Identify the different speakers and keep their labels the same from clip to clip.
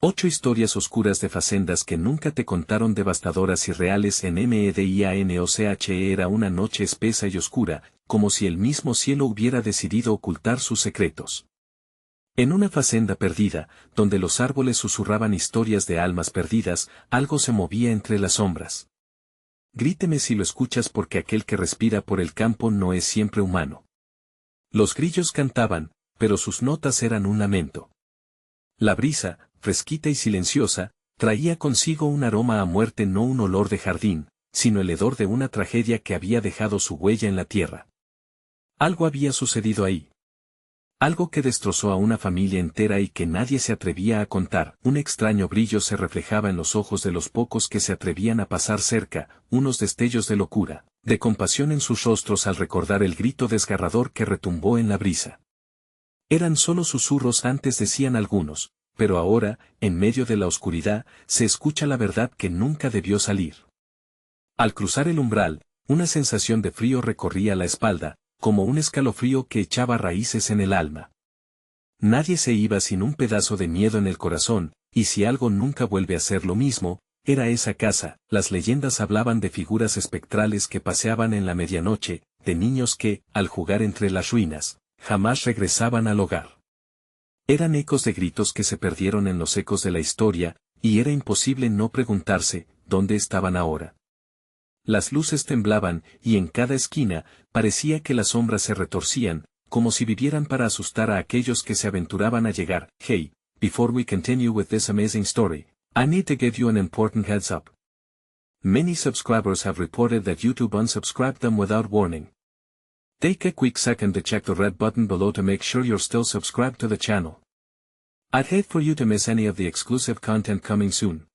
Speaker 1: 8 historias oscuras de facendas que nunca te contaron, devastadoras y reales. En Medianoche. Era una noche espesa y oscura, como si el mismo cielo hubiera decidido ocultar sus secretos. En una facenda perdida, donde los árboles susurraban historias de almas perdidas, algo se movía entre las sombras. Gríteme si lo escuchas, porque aquel que respira por el campo no es siempre humano. Los grillos cantaban, pero sus notas eran un lamento. La brisa, fresquita y silenciosa, traía consigo un aroma a muerte, no un olor de jardín, sino el hedor de una tragedia que había dejado su huella en la tierra. Algo había sucedido ahí. Algo que destrozó a una familia entera y que nadie se atrevía a contar. Un extraño brillo se reflejaba en los ojos de los pocos que se atrevían a pasar cerca, unos destellos de locura, de compasión en sus rostros al recordar el grito desgarrador que retumbó en la brisa. Eran solo susurros antes, decían algunos, pero ahora, en medio de la oscuridad, se escucha la verdad que nunca debió salir. Al cruzar el umbral, una sensación de frío recorría la espalda, como un escalofrío que echaba raíces en el alma. Nadie se iba sin un pedazo de miedo en el corazón, y si algo nunca vuelve a ser lo mismo, era esa casa. Las leyendas hablaban de figuras espectrales que paseaban en la medianoche, de niños que, al jugar entre las ruinas, jamás regresaban al hogar. Eran ecos de gritos que se perdieron en los ecos de la historia, y era imposible no preguntarse, ¿dónde estaban ahora? Las luces temblaban, y en cada esquina, parecía que las sombras se retorcían, como si vivieran para asustar a aquellos que se aventuraban a llegar. Hey, before we continue with this amazing story, I need to give you an important heads up. Many subscribers have reported that YouTube unsubscribed them without warning. Take a quick second to check the red button below to make sure you're still subscribed to the channel. I'd hate for you to miss any of the exclusive content coming soon.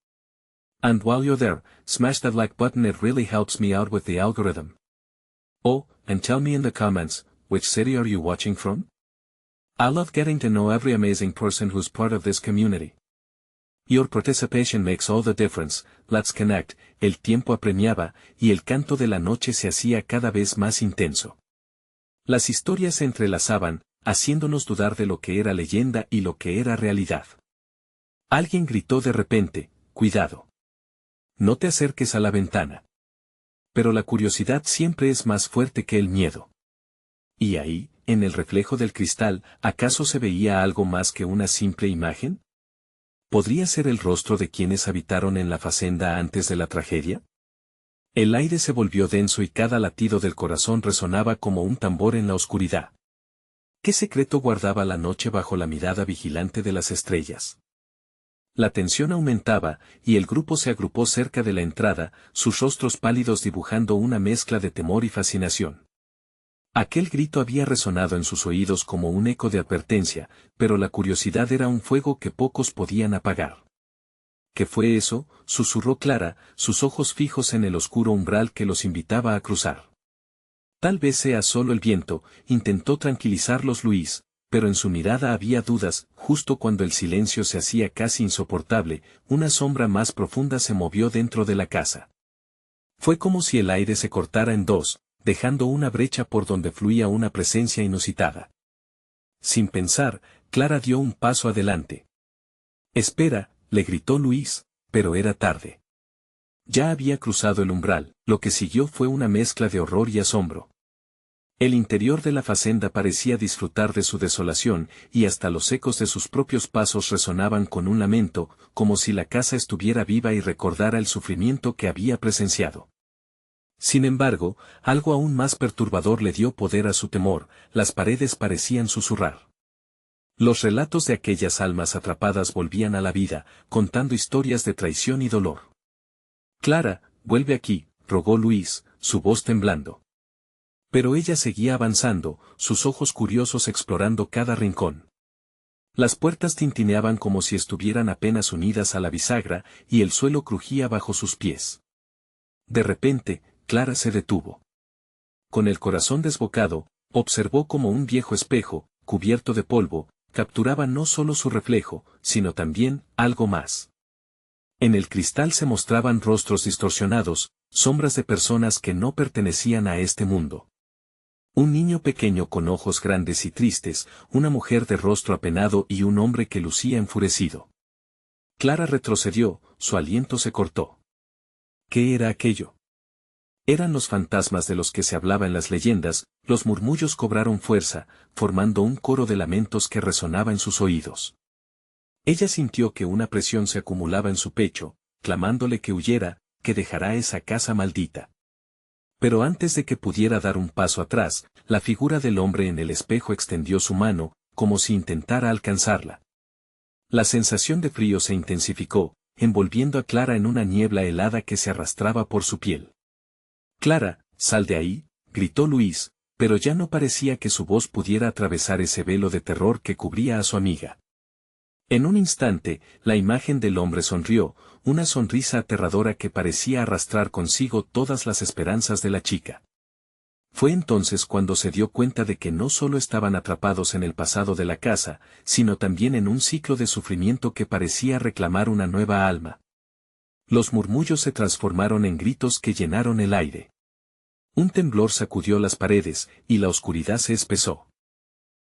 Speaker 1: And while you're there, smash that like button, it really helps me out with the algorithm. Oh, and tell me in the comments, which city are you watching from? I love getting to know every amazing person who's part of this community. Your participation makes all the difference. Let's connect. El tiempo apremiaba, y el canto de la noche se hacía cada vez más intenso. Las historias se entrelazaban, haciéndonos dudar de lo que era leyenda y lo que era realidad. Alguien gritó de repente, «Cuidado. No te acerques a la ventana». Pero la curiosidad siempre es más fuerte que el miedo. Y ahí, en el reflejo del cristal, ¿acaso se veía algo más que una simple imagen? ¿Podría ser el rostro de quienes habitaron en la facenda antes de la tragedia? El aire se volvió denso y cada latido del corazón resonaba como un tambor en la oscuridad. ¿Qué secreto guardaba la noche bajo la mirada vigilante de las estrellas? La tensión aumentaba, y el grupo se agrupó cerca de la entrada, sus rostros pálidos dibujando una mezcla de temor y fascinación. Aquel grito había resonado en sus oídos como un eco de advertencia, pero la curiosidad era un fuego que pocos podían apagar. ¿Qué fue eso?, susurró Clara, sus ojos fijos en el oscuro umbral que los invitaba a cruzar. Tal vez sea solo el viento, intentó tranquilizarlos Luis, pero en su mirada había dudas. Justo cuando el silencio se hacía casi insoportable, una sombra más profunda se movió dentro de la casa. Fue como si el aire se cortara en dos, dejando una brecha por donde fluía una presencia inusitada. Sin pensar, Clara dio un paso adelante. «Espera», le gritó Luis, pero era tarde. Ya había cruzado el umbral. Lo que siguió fue una mezcla de horror y asombro. El interior de la facenda parecía disfrutar de su desolación, y hasta los ecos de sus propios pasos resonaban con un lamento, como si la casa estuviera viva y recordara el sufrimiento que había presenciado. Sin embargo, algo aún más perturbador le dio poder a su temor. Las paredes parecían susurrar. Los relatos de aquellas almas atrapadas volvían a la vida, contando historias de traición y dolor. «Clara, vuelve aquí», rogó Luis, su voz temblando. Pero ella seguía avanzando, sus ojos curiosos explorando cada rincón. Las puertas tintineaban como si estuvieran apenas unidas a la bisagra, y el suelo crujía bajo sus pies. De repente, Clara se detuvo. Con el corazón desbocado, observó como un viejo espejo, cubierto de polvo, capturaba no solo su reflejo, sino también algo más. En el cristal se mostraban rostros distorsionados, sombras de personas que no pertenecían a este mundo. Un niño pequeño con ojos grandes y tristes, una mujer de rostro apenado y un hombre que lucía enfurecido. Clara retrocedió, su aliento se cortó. ¿Qué era aquello? Eran los fantasmas de los que se hablaba en las leyendas, los murmullos cobraron fuerza, formando un coro de lamentos que resonaba en sus oídos. Ella sintió que una presión se acumulaba en su pecho, clamándole que huyera, que dejara esa casa maldita. Pero antes de que pudiera dar un paso atrás, la figura del hombre en el espejo extendió su mano, como si intentara alcanzarla. La sensación de frío se intensificó, envolviendo a Clara en una niebla helada que se arrastraba por su piel. «Clara, sal de ahí», gritó Luis, pero ya no parecía que su voz pudiera atravesar ese velo de terror que cubría a su amiga. En un instante, la imagen del hombre sonrió, una sonrisa aterradora que parecía arrastrar consigo todas las esperanzas de la chica. Fue entonces cuando se dio cuenta de que no solo estaban atrapados en el pasado de la casa, sino también en un ciclo de sufrimiento que parecía reclamar una nueva alma. Los murmullos se transformaron en gritos que llenaron el aire. Un temblor sacudió las paredes, y la oscuridad se espesó.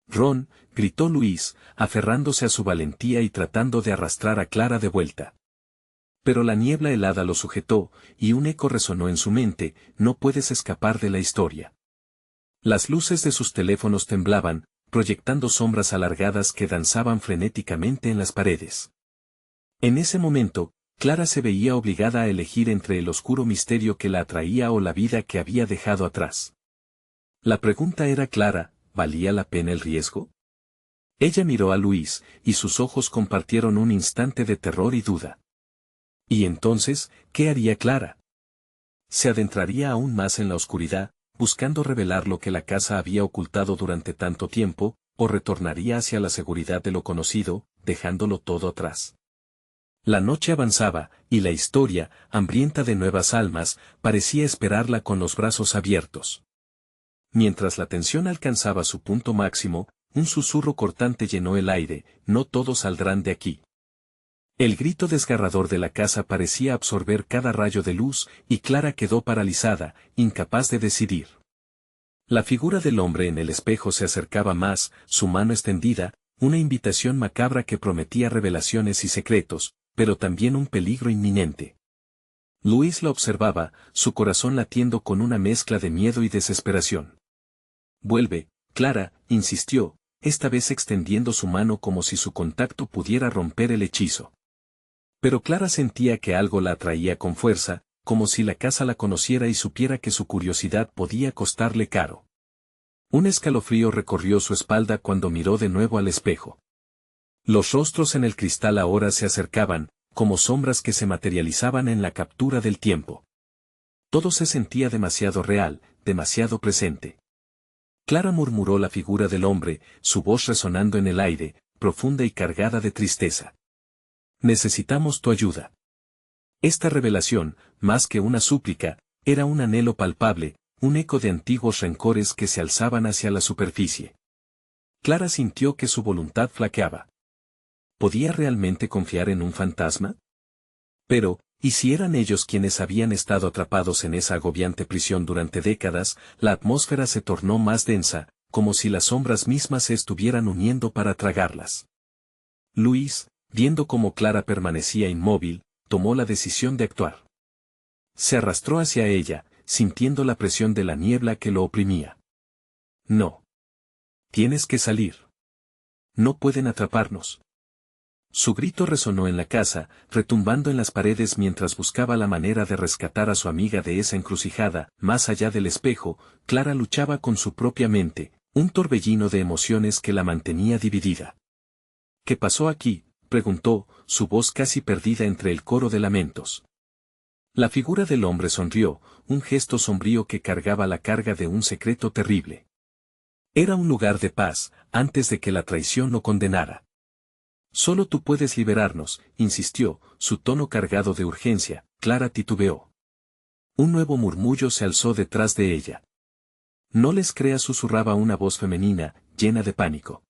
Speaker 1: «Ron», gritó Luis, aferrándose a su valentía y tratando de arrastrar a Clara de vuelta. Pero la niebla helada lo sujetó, y un eco resonó en su mente: «No puedes escapar de la historia». Las luces de sus teléfonos temblaban, proyectando sombras alargadas que danzaban frenéticamente en las paredes. En ese momento, Clara se veía obligada a elegir entre el oscuro misterio que la atraía o la vida que había dejado atrás. La pregunta era clara: ¿valía la pena el riesgo? Ella miró a Luis, y sus ojos compartieron un instante de terror y duda. ¿Y entonces, qué haría Clara? ¿Se adentraría aún más en la oscuridad, buscando revelar lo que la casa había ocultado durante tanto tiempo, o retornaría hacia la seguridad de lo conocido, dejándolo todo atrás? La noche avanzaba, y la historia, hambrienta de nuevas almas, parecía esperarla con los brazos abiertos. Mientras la tensión alcanzaba su punto máximo, un susurro cortante llenó el aire: «No todos saldrán de aquí». El grito desgarrador de la casa parecía absorber cada rayo de luz, y Clara quedó paralizada, incapaz de decidir. La figura del hombre en el espejo se acercaba más, su mano extendida, una invitación macabra que prometía revelaciones y secretos, pero también un peligro inminente. Luis la observaba, su corazón latiendo con una mezcla de miedo y desesperación. «Vuelve, Clara», insistió, esta vez extendiendo su mano como si su contacto pudiera romper el hechizo. Pero Clara sentía que algo la atraía con fuerza, como si la casa la conociera y supiera que su curiosidad podía costarle caro. Un escalofrío recorrió su espalda cuando miró de nuevo al espejo. Los rostros en el cristal ahora se acercaban, como sombras que se materializaban en la captura del tiempo. Todo se sentía demasiado real, demasiado presente. Clara murmuró la figura del hombre, su voz resonando en el aire, profunda y cargada de tristeza. «Necesitamos tu ayuda». Esta revelación, más que una súplica, era un anhelo palpable, un eco de antiguos rencores que se alzaban hacia la superficie. Clara sintió que su voluntad flaqueaba. ¿Podía realmente confiar en un fantasma? Pero, ¿y si eran ellos quienes habían estado atrapados en esa agobiante prisión durante décadas? La atmósfera se tornó más densa, como si las sombras mismas se estuvieran uniendo para tragarlas. Luis, viendo cómo Clara permanecía inmóvil, tomó la decisión de actuar. Se arrastró hacia ella, sintiendo la presión de la niebla que lo oprimía. «No. Tienes que salir. No pueden atraparnos». Su grito resonó en la casa, retumbando en las paredes mientras buscaba la manera de rescatar a su amiga de esa encrucijada. Más allá del espejo, Clara luchaba con su propia mente, un torbellino de emociones que la mantenía dividida. «¿Qué pasó aquí?», preguntó, su voz casi perdida entre el coro de lamentos. La figura del hombre sonrió, un gesto sombrío que cargaba la carga de un secreto terrible. Era un lugar de paz, antes de que la traición lo condenara. «Solo tú puedes liberarnos», insistió, su tono cargado de urgencia. Clara titubeó. Un nuevo murmullo se alzó detrás de ella. «No les creas», susurraba una voz femenina, llena de pánico.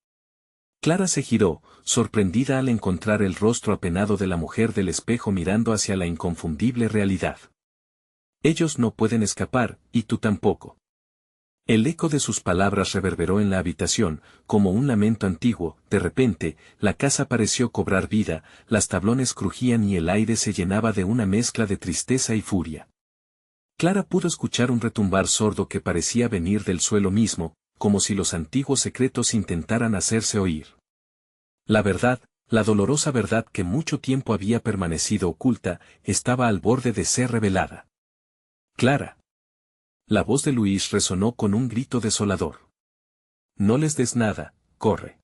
Speaker 1: Clara se giró, sorprendida al encontrar el rostro apenado de la mujer del espejo mirando hacia la inconfundible realidad. «Ellos no pueden escapar, y tú tampoco». El eco de sus palabras reverberó en la habitación, como un lamento antiguo. De repente, la casa pareció cobrar vida, las tablones crujían y el aire se llenaba de una mezcla de tristeza y furia. Clara pudo escuchar un retumbar sordo que parecía venir del suelo mismo, como si los antiguos secretos intentaran hacerse oír. La verdad, la dolorosa verdad que mucho tiempo había permanecido oculta, estaba al borde de ser revelada. Clara. La voz de Luis resonó con un grito desolador. No les des nada, corre.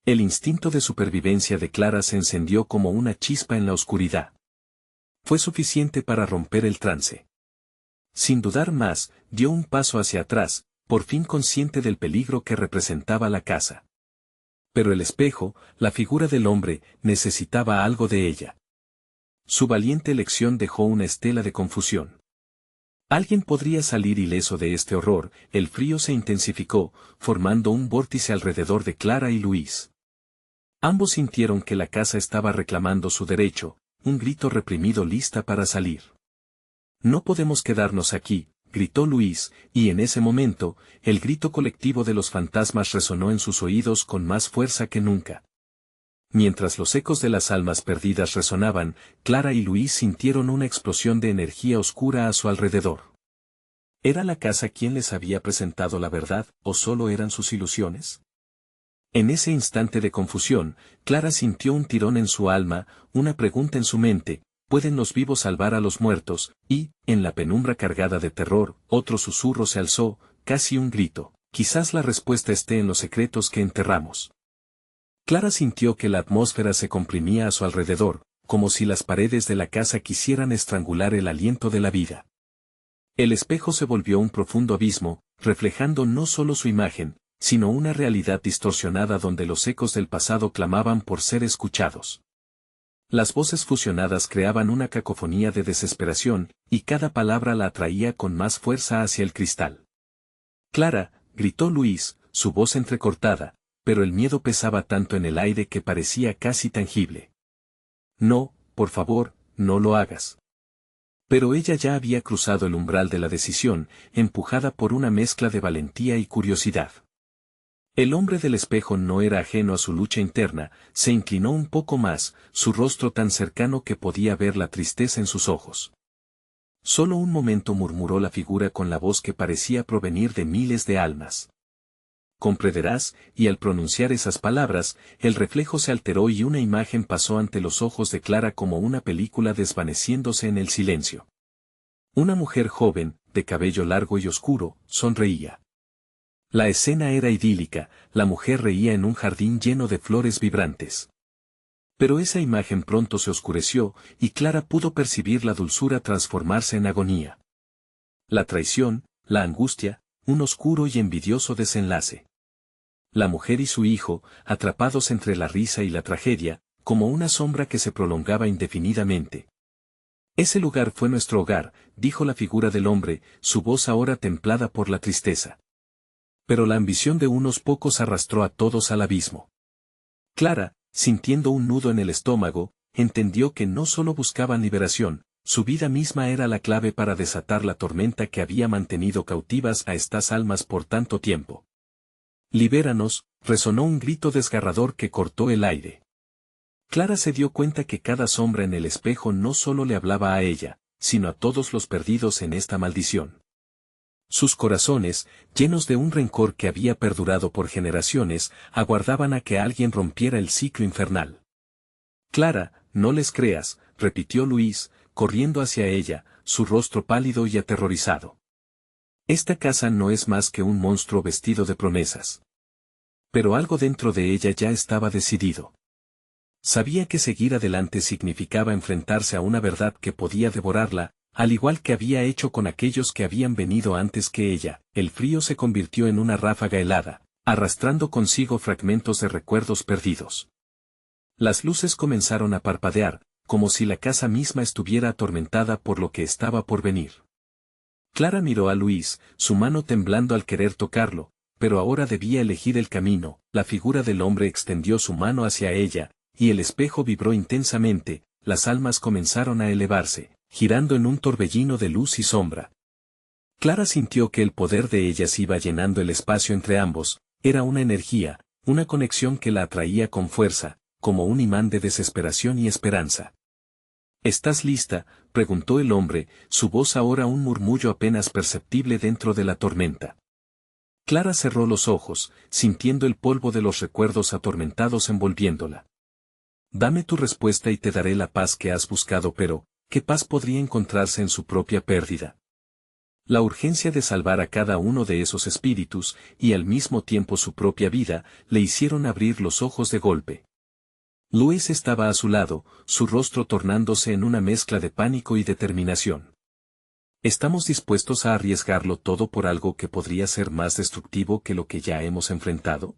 Speaker 1: El instinto de supervivencia de Clara se encendió como una chispa en la oscuridad. Fue suficiente para romper el trance. Sin dudar más, dio un paso hacia atrás, por fin consciente del peligro que representaba la casa. Pero el espejo, la figura del hombre, necesitaba algo de ella. Su valiente elección dejó una estela de confusión. Alguien podría salir ileso de este horror. El frío se intensificó, formando un vórtice alrededor de Clara y Luis. Ambos sintieron que la casa estaba reclamando su derecho, un grito reprimido lista para salir. No podemos quedarnos aquí, gritó Luis, y en ese momento, el grito colectivo de los fantasmas resonó en sus oídos con más fuerza que nunca. Mientras los ecos de las almas perdidas resonaban, Clara y Luis sintieron una explosión de energía oscura a su alrededor. ¿Era la casa quien les había presentado la verdad, o solo eran sus ilusiones? En ese instante de confusión, Clara sintió un tirón en su alma, una pregunta en su mente: ¿pueden los vivos salvar a los muertos? Y, en la penumbra cargada de terror, otro susurro se alzó, casi un grito: quizás la respuesta esté en los secretos que enterramos. Clara sintió que la atmósfera se comprimía a su alrededor, como si las paredes de la casa quisieran estrangular el aliento de la vida. El espejo se volvió un profundo abismo, reflejando no solo su imagen, sino una realidad distorsionada donde los ecos del pasado clamaban por ser escuchados. Las voces fusionadas creaban una cacofonía de desesperación, y cada palabra la atraía con más fuerza hacia el cristal. «Clara», gritó Luis, su voz entrecortada, pero el miedo pesaba tanto en el aire que parecía casi tangible. «No, por favor, no lo hagas». Pero ella ya había cruzado el umbral de la decisión, empujada por una mezcla de valentía y curiosidad. El hombre del espejo no era ajeno a su lucha interna, se inclinó un poco más, su rostro tan cercano que podía ver la tristeza en sus ojos. «Solo un momento», murmuró la figura con la voz que parecía provenir de miles de almas. «Comprenderás», y al pronunciar esas palabras, el reflejo se alteró y una imagen pasó ante los ojos de Clara como una película desvaneciéndose en el silencio. Una mujer joven, de cabello largo y oscuro, sonreía. La escena era idílica, la mujer reía en un jardín lleno de flores vibrantes. Pero esa imagen pronto se oscureció, y Clara pudo percibir la dulzura transformarse en agonía. La traición, la angustia, un oscuro y envidioso desenlace. La mujer y su hijo, atrapados entre la risa y la tragedia, como una sombra que se prolongaba indefinidamente. «Ese lugar fue nuestro hogar», dijo la figura del hombre, su voz ahora templada por la tristeza. Pero la ambición de unos pocos arrastró a todos al abismo. Clara, sintiendo un nudo en el estómago, entendió que no solo buscaban liberación, su vida misma era la clave para desatar la tormenta que había mantenido cautivas a estas almas por tanto tiempo. «Libéranos», resonó un grito desgarrador que cortó el aire. Clara se dio cuenta que cada sombra en el espejo no solo le hablaba a ella, sino a todos los perdidos en esta maldición. Sus corazones, llenos de un rencor que había perdurado por generaciones, aguardaban a que alguien rompiera el ciclo infernal. «Clara, no les creas», repitió Luis, corriendo hacia ella, su rostro pálido y aterrorizado. «Esta casa no es más que un monstruo vestido de promesas». Pero algo dentro de ella ya estaba decidido. Sabía que seguir adelante significaba enfrentarse a una verdad que podía devorarla, al igual que había hecho con aquellos que habían venido antes que ella. El frío se convirtió en una ráfaga helada, arrastrando consigo fragmentos de recuerdos perdidos. Las luces comenzaron a parpadear, como si la casa misma estuviera atormentada por lo que estaba por venir. Clara miró a Luis, su mano temblando al querer tocarlo, pero ahora debía elegir el camino. La figura del hombre extendió su mano hacia ella, y el espejo vibró intensamente, las almas comenzaron a elevarse, girando en un torbellino de luz y sombra. Clara sintió que el poder de ellas iba llenando el espacio entre ambos, era una energía, una conexión que la atraía con fuerza, como un imán de desesperación y esperanza. ¿Estás lista?, preguntó el hombre, su voz ahora un murmullo apenas perceptible dentro de la tormenta. Clara cerró los ojos, sintiendo el polvo de los recuerdos atormentados envolviéndola. Dame tu respuesta y te daré la paz que has buscado, pero, ¿qué paz podría encontrarse en su propia pérdida? La urgencia de salvar a cada uno de esos espíritus, y al mismo tiempo su propia vida, le hicieron abrir los ojos de golpe. Luis estaba a su lado, su rostro tornándose en una mezcla de pánico y determinación. ¿Estamos dispuestos a arriesgarlo todo por algo que podría ser más destructivo que lo que ya hemos enfrentado?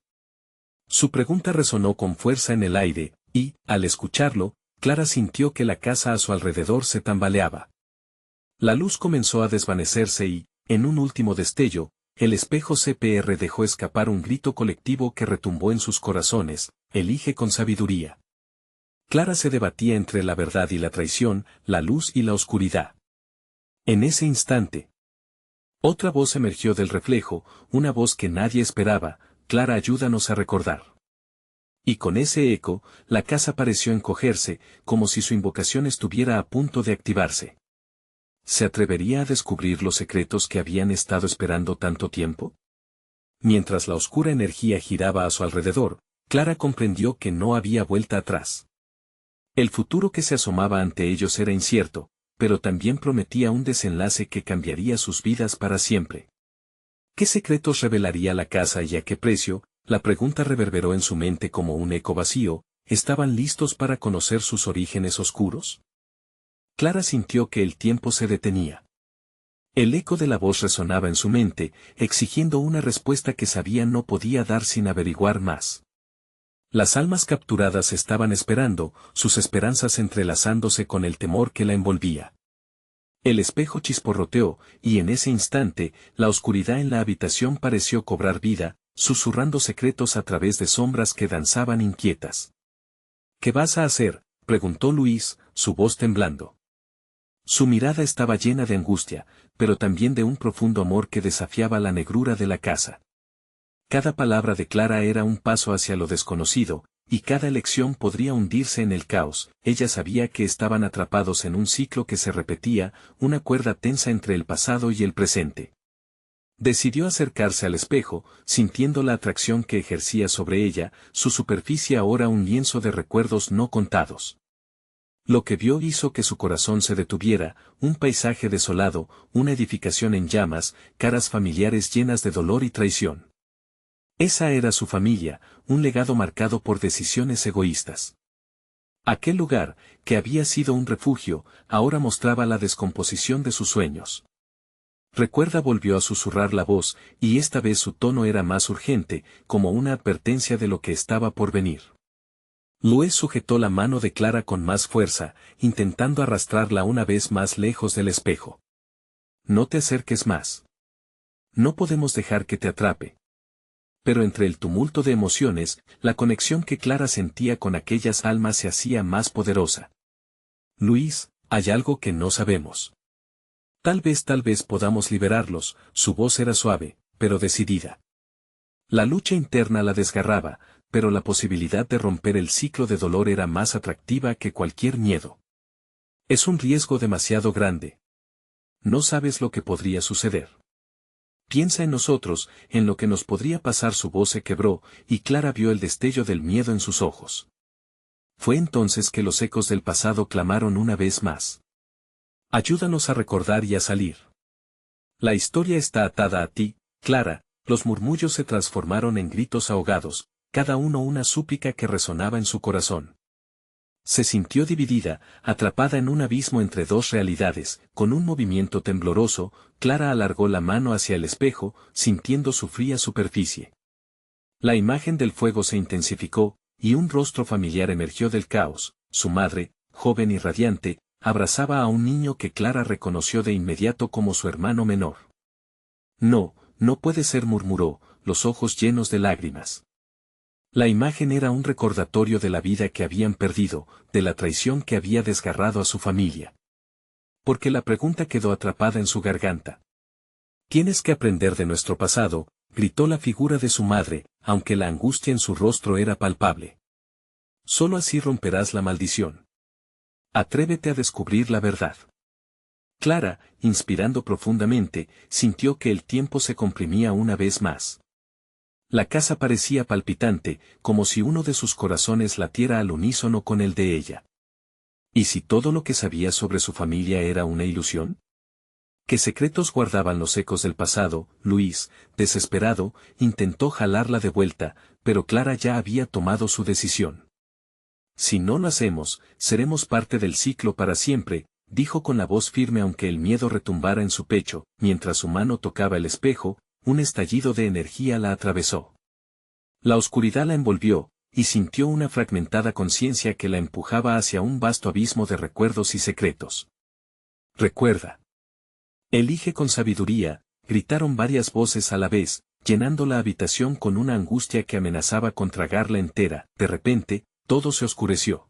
Speaker 1: Su pregunta resonó con fuerza en el aire, y, al escucharlo, Clara sintió que la casa a su alrededor se tambaleaba. La luz comenzó a desvanecerse y, en un último destello, el espejo CPR dejó escapar un grito colectivo que retumbó en sus corazones: elige con sabiduría. Clara se debatía entre la verdad y la traición, la luz y la oscuridad. En ese instante, otra voz emergió del reflejo, una voz que nadie esperaba: Clara, ayúdanos a recordar. Y con ese eco, la casa pareció encogerse, como si su invocación estuviera a punto de activarse. ¿Se atrevería a descubrir los secretos que habían estado esperando tanto tiempo? Mientras la oscura energía giraba a su alrededor, Clara comprendió que no había vuelta atrás. El futuro que se asomaba ante ellos era incierto, pero también prometía un desenlace que cambiaría sus vidas para siempre. ¿Qué secretos revelaría la casa y a qué precio? La pregunta reverberó en su mente como un eco vacío. ¿Estaban listos para conocer sus orígenes oscuros? Clara sintió que el tiempo se detenía. El eco de la voz resonaba en su mente, exigiendo una respuesta que sabía no podía dar sin averiguar más. Las almas capturadas estaban esperando, sus esperanzas entrelazándose con el temor que la envolvía. El espejo chisporroteó, y en ese instante, la oscuridad en la habitación pareció cobrar vida, susurrando secretos a través de sombras que danzaban inquietas. ¿Qué vas a hacer?, preguntó Luis, su voz temblando. Su mirada estaba llena de angustia, pero también de un profundo amor que desafiaba la negrura de la casa. Cada palabra de Clara era un paso hacia lo desconocido, y cada elección podría hundirse en el caos. Ella sabía que estaban atrapados en un ciclo que se repetía, una cuerda tensa entre el pasado y el presente. Decidió acercarse al espejo, sintiendo la atracción que ejercía sobre ella, su superficie ahora un lienzo de recuerdos no contados. Lo que vio hizo que su corazón se detuviera, un paisaje desolado, una edificación en llamas, caras familiares llenas de dolor y traición. Esa era su familia, un legado marcado por decisiones egoístas. Aquel lugar, que había sido un refugio, ahora mostraba la descomposición de sus sueños. Recuerda, volvió a susurrar la voz, y esta vez su tono era más urgente, como una advertencia de lo que estaba por venir. Luis sujetó la mano de Clara con más fuerza, intentando arrastrarla una vez más lejos del espejo. No te acerques más. No podemos dejar que te atrape. Pero entre el tumulto de emociones, la conexión que Clara sentía con aquellas almas se hacía más poderosa. Luis, hay algo que no sabemos. Tal vez podamos liberarlos. Su voz era suave, pero decidida. La lucha interna la desgarraba, pero la posibilidad de romper el ciclo de dolor era más atractiva que cualquier miedo. Es un riesgo demasiado grande. No sabes lo que podría suceder. Piensa en nosotros, en lo que nos podría pasar. Su voz se quebró, y Clara vio el destello del miedo en sus ojos. Fue entonces que los ecos del pasado clamaron una vez más. Ayúdanos a recordar y a salir. La historia está atada a ti, Clara. Los murmullos se transformaron en gritos ahogados, cada uno una súplica que resonaba en su corazón. Se sintió dividida, atrapada en un abismo entre dos realidades. Con un movimiento tembloroso, Clara alargó la mano hacia el espejo, sintiendo su fría superficie. La imagen del fuego se intensificó, y un rostro familiar emergió del caos. Su madre, joven y radiante, abrazaba a un niño que Clara reconoció de inmediato como su hermano menor. No, no puede ser, murmuró, los ojos llenos de lágrimas. La imagen era un recordatorio de la vida que habían perdido, de la traición que había desgarrado a su familia. Porque la pregunta quedó atrapada en su garganta. Tienes que aprender de nuestro pasado, gritó la figura de su madre, aunque la angustia en su rostro era palpable. Solo así romperás la maldición. Atrévete a descubrir la verdad. Clara, inspirando profundamente, sintió que el tiempo se comprimía una vez más. La casa parecía palpitante, como si uno de sus corazones latiera al unísono con el de ella. ¿Y si todo lo que sabía sobre su familia era una ilusión? ¿Qué secretos guardaban los ecos del pasado? Luis, desesperado, intentó jalarla de vuelta, pero Clara ya había tomado su decisión. Si no lo hacemos, seremos parte del ciclo para siempre, dijo con la voz firme aunque el miedo retumbara en su pecho, mientras su mano tocaba el espejo, un estallido de energía la atravesó. La oscuridad la envolvió, y sintió una fragmentada conciencia que la empujaba hacia un vasto abismo de recuerdos y secretos. Recuerda. Elige con sabiduría, gritaron varias voces a la vez, llenando la habitación con una angustia que amenazaba con tragarla entera. De repente, todo se oscureció.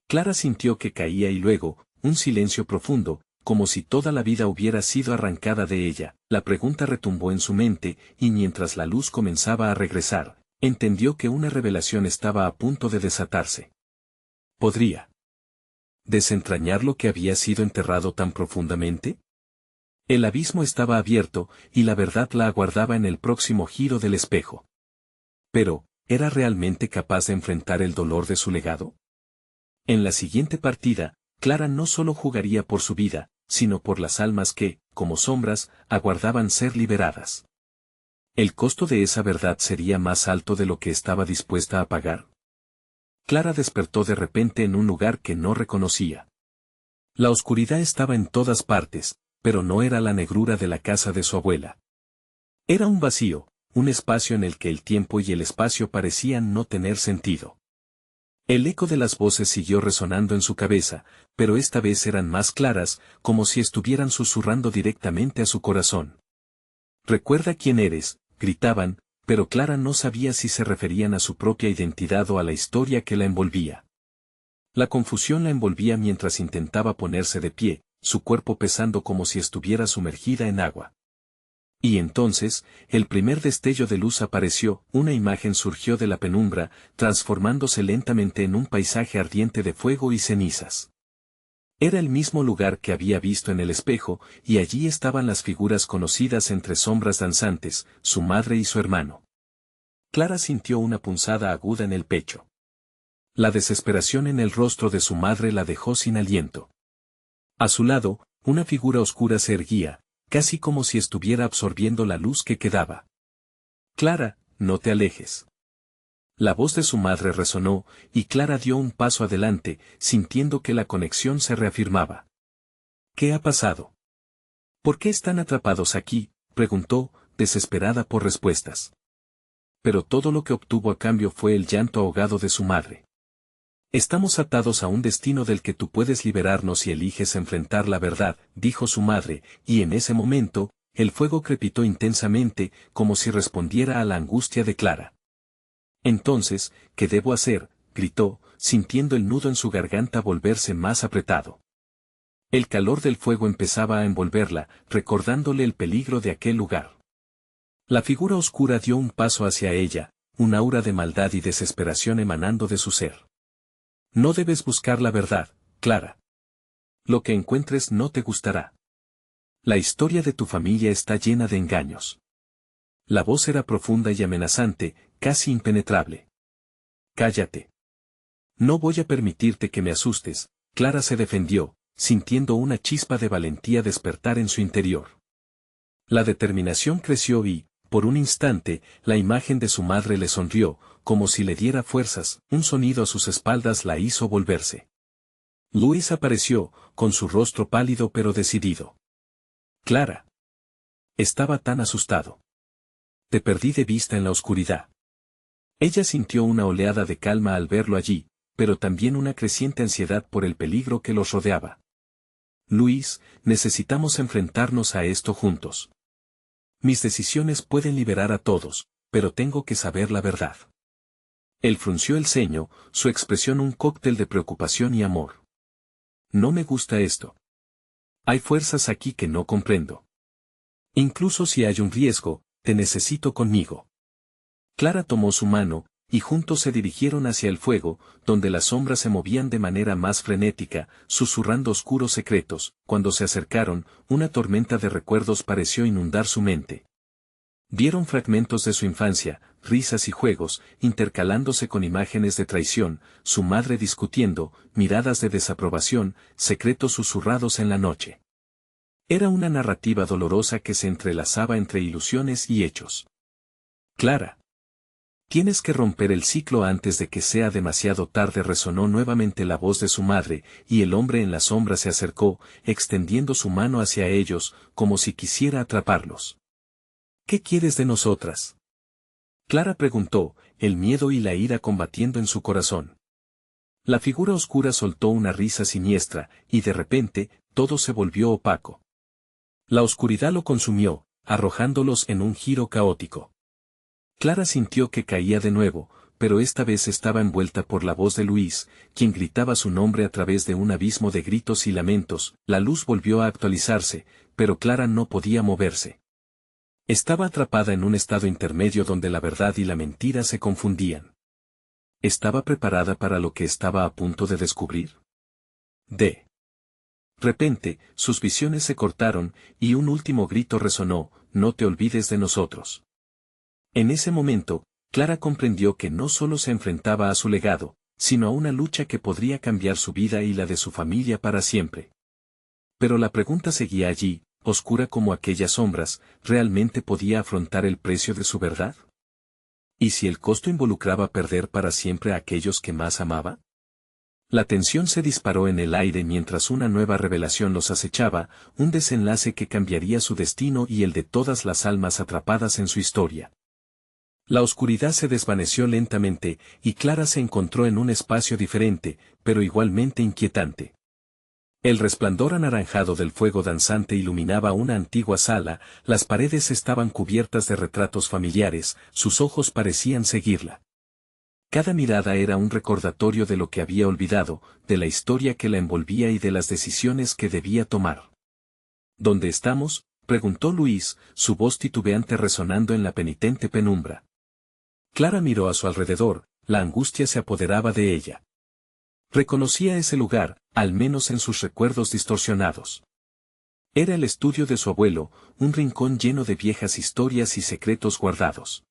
Speaker 1: Clara sintió que caía y luego, un silencio profundo, como si toda la vida hubiera sido arrancada de ella. La pregunta retumbó en su mente, y mientras la luz comenzaba a regresar, entendió que una revelación estaba a punto de desatarse. ¿Podría desentrañar lo que había sido enterrado tan profundamente? El abismo estaba abierto, y la verdad la aguardaba en el próximo giro del espejo. Pero, ¿era realmente capaz de enfrentar el dolor de su legado? En la siguiente partida, Clara no solo jugaría por su vida, sino por las almas que, como sombras, aguardaban ser liberadas. ¿El costo de esa verdad sería más alto de lo que estaba dispuesta a pagar? Clara despertó de repente en un lugar que no reconocía. La oscuridad estaba en todas partes, pero no era la negrura de la casa de su abuela. Era un vacío, un espacio en el que el tiempo y el espacio parecían no tener sentido. El eco de las voces siguió resonando en su cabeza, pero esta vez eran más claras, como si estuvieran susurrando directamente a su corazón. «Recuerda quién eres», gritaban, pero Clara no sabía si se referían a su propia identidad o a la historia que la envolvía. La confusión la envolvía mientras intentaba ponerse de pie, su cuerpo pesando como si estuviera sumergida en agua. Y entonces, el primer destello de luz apareció, una imagen surgió de la penumbra, transformándose lentamente en un paisaje ardiente de fuego y cenizas. Era el mismo lugar que había visto en el espejo, y allí estaban las figuras conocidas entre sombras danzantes, su madre y su hermano. Clara sintió una punzada aguda en el pecho. La desesperación en el rostro de su madre la dejó sin aliento. A su lado, una figura oscura se erguía, casi como si estuviera absorbiendo la luz que quedaba. «Clara, no te alejes». La voz de su madre resonó, y Clara dio un paso adelante, sintiendo que la conexión se reafirmaba. «¿Qué ha pasado? ¿Por qué están atrapados aquí?», preguntó, desesperada por respuestas. Pero todo lo que obtuvo a cambio fue el llanto ahogado de su madre. «Estamos atados a un destino del que tú puedes liberarnos si eliges enfrentar la verdad», dijo su madre, y en ese momento, el fuego crepitó intensamente, como si respondiera a la angustia de Clara. «Entonces, ¿qué debo hacer?», gritó, sintiendo el nudo en su garganta volverse más apretado. El calor del fuego empezaba a envolverla, recordándole el peligro de aquel lugar. La figura oscura dio un paso hacia ella, un aura de maldad y desesperación emanando de su ser. «No debes buscar la verdad, Clara. Lo que encuentres no te gustará. La historia de tu familia está llena de engaños». La voz era profunda y amenazante, casi impenetrable. «Cállate. No voy a permitirte que me asustes», Clara se defendió, sintiendo una chispa de valentía despertar en su interior. La determinación creció y, por un instante, la imagen de su madre le sonrió, como si le diera fuerzas, un sonido a sus espaldas la hizo volverse. Luis apareció, con su rostro pálido pero decidido. «Clara». Estaba tan asustado. «Te perdí de vista en la oscuridad». Ella sintió una oleada de calma al verlo allí, pero también una creciente ansiedad por el peligro que los rodeaba. «Luis, necesitamos enfrentarnos a esto juntos. Mis decisiones pueden liberar a todos, pero tengo que saber la verdad». Él frunció el ceño, su expresión un cóctel de preocupación y amor. «No me gusta esto. Hay fuerzas aquí que no comprendo. Incluso si hay un riesgo, te necesito conmigo. Clara tomó su mano, y juntos se dirigieron hacia el fuego, donde las sombras se movían de manera más frenética, susurrando oscuros secretos. Cuando se acercaron, una tormenta de recuerdos pareció inundar su mente. Vieron fragmentos de su infancia, risas y juegos, intercalándose con imágenes de traición, su madre discutiendo, miradas de desaprobación, secretos susurrados en la noche. Era una narrativa dolorosa que se entrelazaba entre ilusiones y hechos. Clara. Tienes que romper el ciclo antes de que sea demasiado tarde, resonó nuevamente la voz de su madre, y el hombre en la sombra se acercó, extendiendo su mano hacia ellos, como si quisiera atraparlos. ¿Qué quieres de nosotras? Clara preguntó, el miedo y la ira combatiendo en su corazón. La figura oscura soltó una risa siniestra, y de repente, todo se volvió opaco. La oscuridad lo consumió, arrojándolos en un giro caótico. Clara sintió que caía de nuevo, pero esta vez estaba envuelta por la voz de Luis, quien gritaba su nombre a través de un abismo de gritos y lamentos. La luz volvió a actualizarse, pero Clara no podía moverse. Estaba atrapada en un estado intermedio donde la verdad y la mentira se confundían. ¿Estaba preparada para lo que estaba a punto de descubrir? De repente, sus visiones se cortaron, y un último grito resonó: no te olvides de nosotros. En ese momento, Clara comprendió que no solo se enfrentaba a su legado, sino a una lucha que podría cambiar su vida y la de su familia para siempre. Pero la pregunta seguía allí, oscura como aquellas sombras. ¿Realmente podía afrontar el precio de su verdad? ¿Y si el costo involucraba perder para siempre a aquellos que más amaba? La tensión se disparó en el aire mientras una nueva revelación los acechaba, un desenlace que cambiaría su destino y el de todas las almas atrapadas en su historia. La oscuridad se desvaneció lentamente, y Clara se encontró en un espacio diferente, pero igualmente inquietante. El resplandor anaranjado del fuego danzante iluminaba una antigua sala, las paredes estaban cubiertas de retratos familiares, sus ojos parecían seguirla. Cada mirada era un recordatorio de lo que había olvidado, de la historia que la envolvía y de las decisiones que debía tomar. ¿Dónde estamos?, preguntó Luis, su voz titubeante resonando en la penitente penumbra. Clara miró a su alrededor, la angustia se apoderaba de ella. Reconocía ese lugar, al menos en sus recuerdos distorsionados. Era el estudio de su abuelo, un rincón lleno de viejas historias y secretos guardados.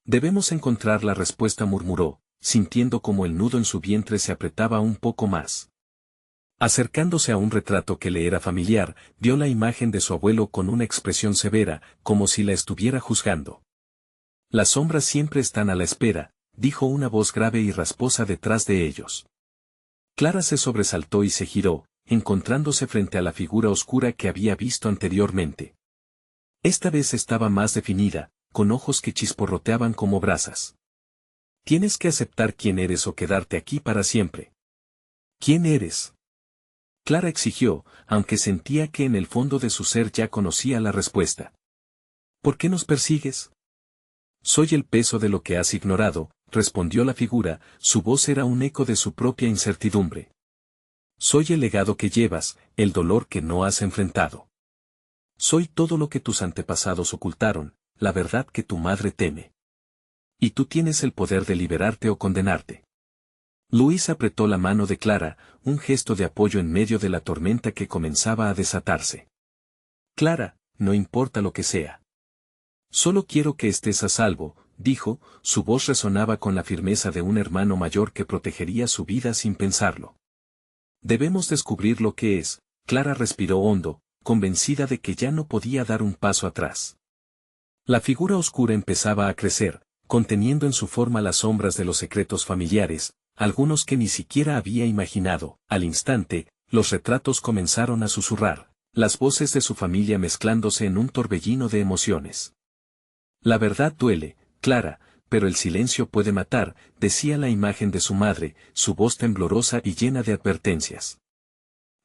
Speaker 1: Debemos encontrar la respuesta, murmuró, sintiendo como el nudo en su vientre se apretaba un poco más. Acercándose a un retrato que le era familiar, vio la imagen de su abuelo con una expresión severa, como si la estuviera juzgando. Las sombras siempre están a la espera, dijo una voz grave y rasposa detrás de ellos. Clara se sobresaltó y se giró, encontrándose frente a la figura oscura que había visto anteriormente. Esta vez estaba más definida, con ojos que chisporroteaban como brasas. Tienes que aceptar quién eres o quedarte aquí para siempre. ¿Quién eres?, Clara exigió, aunque sentía que en el fondo de su ser ya conocía la respuesta. ¿Por qué nos persigues? Soy el peso de lo que has ignorado, respondió la figura, su voz era un eco de su propia incertidumbre. Soy el legado que llevas, el dolor que no has enfrentado. Soy todo lo que tus antepasados ocultaron, la verdad que tu madre teme. Y tú tienes el poder de liberarte o condenarte. Luis apretó la mano de Clara, un gesto de apoyo en medio de la tormenta que comenzaba a desatarse. Clara, no importa lo que sea. Solo quiero que estés a salvo, dijo, su voz resonaba con la firmeza de un hermano mayor que protegería su vida sin pensarlo. Debemos descubrir lo que es. Clara respiró hondo, convencida de que ya no podía dar un paso atrás. La figura oscura empezaba a crecer, conteniendo en su forma las sombras de los secretos familiares, algunos que ni siquiera había imaginado. Al instante, los retratos comenzaron a susurrar, las voces de su familia mezclándose en un torbellino de emociones. La verdad duele, Clara, pero el silencio puede matar, decía la imagen de su madre, su voz temblorosa y llena de advertencias.